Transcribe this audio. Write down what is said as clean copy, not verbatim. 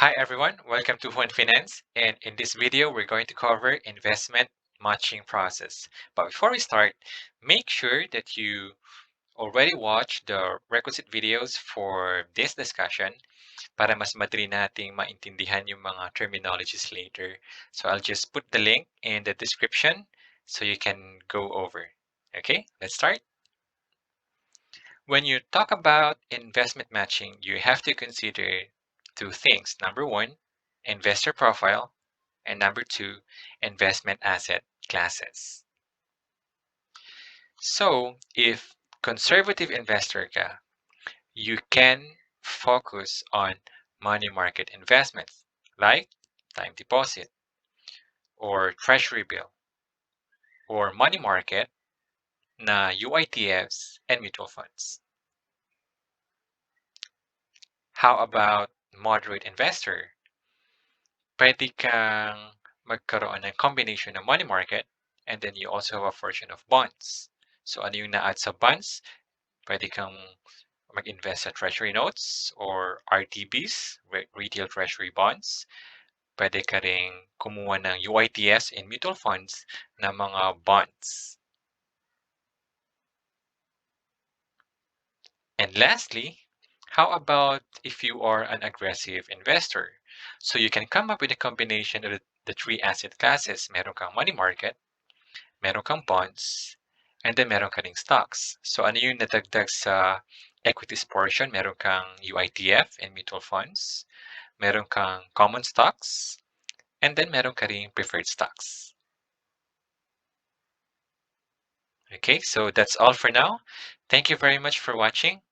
Hi everyone, welcome to Juan Finance, and in this video we're going to cover investment matching process. But before we start, make sure that you already watch the requisite videos for this discussion para mas madali nating maintindihan yung mga terminologies later. So I'll just put the link in the description so you can go over. Okay, let's start. When you talk about investment matching, you have to consider two things. Number one, investor profile, and number two, investment asset classes. So if conservative investor ka, you can focus on money market investments like time deposit or treasury bill or money market na UITFs and mutual funds. How about moderate investor? Pwede kang magkaroon ng combination ng money market and then you also have a version of bonds. So ano yung na-add sa bonds? Pwede kang mag-invest sa treasury notes or RTBs, retail treasury bonds. Pwede ka ring kumuha ng UITS and mutual funds na mga bonds. And lastly, how about if you are an aggressive investor? So you can come up with a combination of the three asset classes. Meron kang money market, meron kang bonds, and then meron ka ring stocks. So ano yung nadagdag sa equities portion? Meron kang UITF and mutual funds, meron kang common stocks, and then meron ka ring preferred stocks. Okay, so that's all for now. Thank you very much for watching.